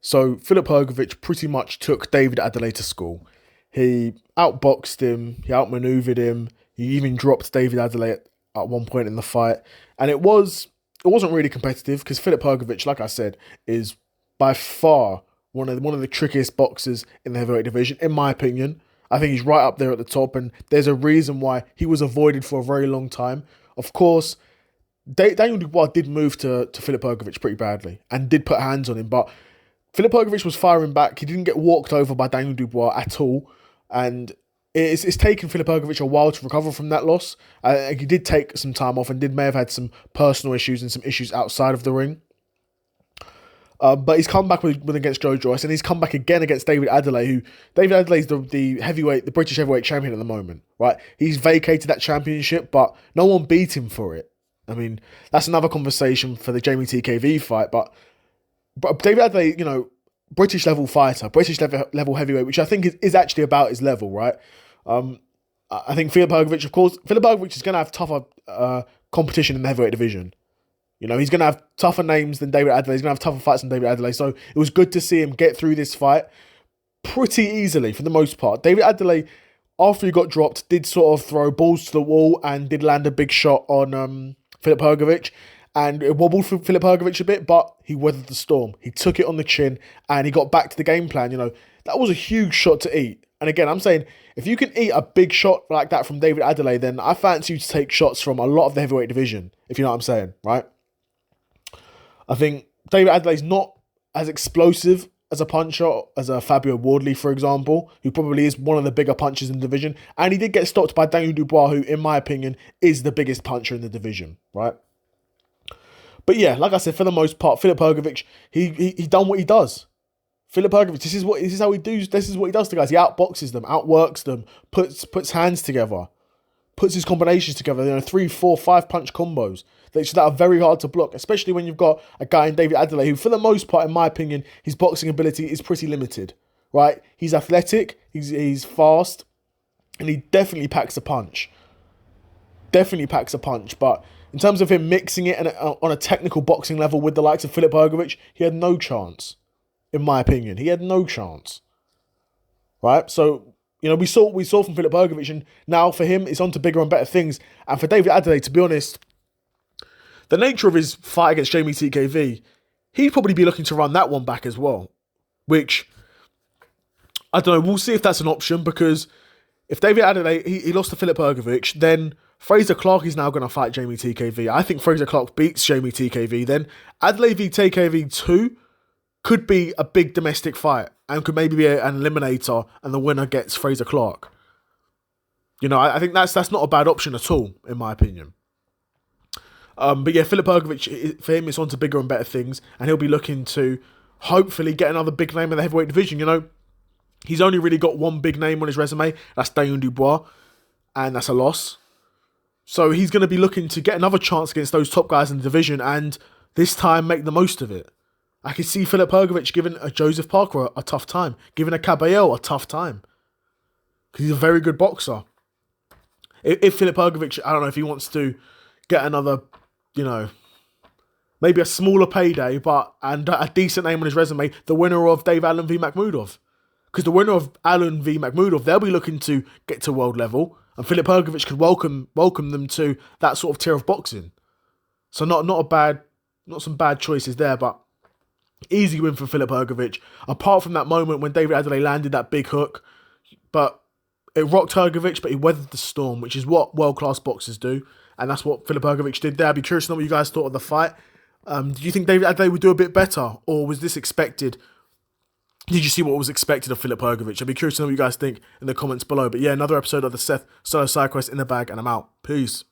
So Filip Hrgovic pretty much took David Adeleye to school. He outboxed him, he outmaneuvered him, he even dropped David Adeleye at one point in the fight. And it wasn't really competitive because Filip Hrgovic, like I said, is by far one of the trickiest boxers in the heavyweight division, in my opinion. I think he's right up there at the top, and there's a reason why he was avoided for a very long time. Of course, Daniel Dubois did move to Filip Hrgovic pretty badly and did put hands on him, but Filip Hrgovic was firing back. He didn't get walked over by Daniel Dubois at all, and it's taken Filip Hrgovic a while to recover from that loss. He did take some time off and may have had some personal issues and some issues outside of the ring. But he's come back with against Joe Joyce, and he's come back again against David Adeleye, who David Adelaye is the British heavyweight champion at the moment, right? He's vacated that championship, but no one beat him for it. I mean, that's another conversation for the Jamie TKV fight, but David Adeleye, British level fighter, British level heavyweight, which I think is actually about his level, right? I think Filip Hrgovic, of course, Filip Hrgovic is going to have tougher competition in the heavyweight division. He's going to have tougher names than David Adeleye. He's going to have tougher fights than David Adeleye. So it was good to see him get through this fight pretty easily for the most part. David Adeleye, after he got dropped, did sort of throw balls to the wall and did land a big shot on Filip Hrgovic. And it wobbled for Filip Hrgovic a bit, but he weathered the storm. He took it on the chin and he got back to the game plan. That was a huge shot to eat. And again, I'm saying, if you can eat a big shot like that from David Adeleye, then I fancy you to take shots from a lot of the heavyweight division, if you know what I'm saying, right? I think David Adelaide's not as explosive as a puncher as a Fabio Wardley, for example, who probably is one of the bigger punchers in the division. And he did get stopped by Daniel Dubois, who, in my opinion, is the biggest puncher in the division, right? But yeah, like I said, for the most part, Filip Hrgovic, he done what he does. Filip Hrgovic, this is what he does to guys. He outboxes them, outworks them, puts hands together, puts his combinations together. 3, 4, 5 punch combos that are very hard to block, especially when you've got a guy in David Adeleye who, for the most part, in my opinion, his boxing ability is pretty limited. Right? He's athletic, he's fast, and he definitely packs a punch. But in terms of him mixing it on a technical boxing level with the likes of Filip Hrgovic, he had no chance. In my opinion, he had no chance. Right? So, we saw what we saw from Filip Hrgovic, and now for him, it's on to bigger and better things. And for David Adeleye, to be honest, the nature of his fight against Jamie TKV, he'd probably be looking to run that one back as well. Which, I don't know, we'll see if that's an option, because if David Adeleye, he lost to Filip Hrgovic, then Fraser Clarke is now going to fight Jamie TKV. I think Fraser Clarke beats Jamie TKV. Then Adeleye v TKV 2 could be a big domestic fight and could maybe be an eliminator, and the winner gets Fraser Clarke. I think that's not a bad option at all, in my opinion. But yeah, Filip Hrgovic, for him, it's on to bigger and better things, and he'll be looking to hopefully get another big name in the heavyweight division. He's only really got one big name on his resume. That's Daniel Dubois, and that's a loss. So he's going to be looking to get another chance against those top guys in the division, and this time make the most of it. I can see Filip Hrgovic giving a Joseph Parker a tough time, giving a Caballero a tough time, because he's a very good boxer. If Filip Hrgovic, I don't know if he wants to get another, maybe a smaller payday, and a decent name on his resume, the winner of Dave Allen v Makhmudov. Because the winner of Allen v Makhmudov, they'll be looking to get to world level, and Filip Hrgovic could welcome them to that sort of tier of boxing. So not some bad choices there, but easy win for Filip Hrgovic. Apart from that moment when David Adeleye landed that big hook, but it rocked Hrgovic, but he weathered the storm, which is what world-class boxers do, and that's what Filip Hrgovic did there. I'd be curious to know what you guys thought of the fight. Do you think David Adeleye would do a bit better, or was this expected? Did you see what was expected of Filip Hrgovic? I'd be curious to know what you guys think in the comments below. But yeah, another episode of the Seth Solo Side Quest in the bag, and I'm out. Peace.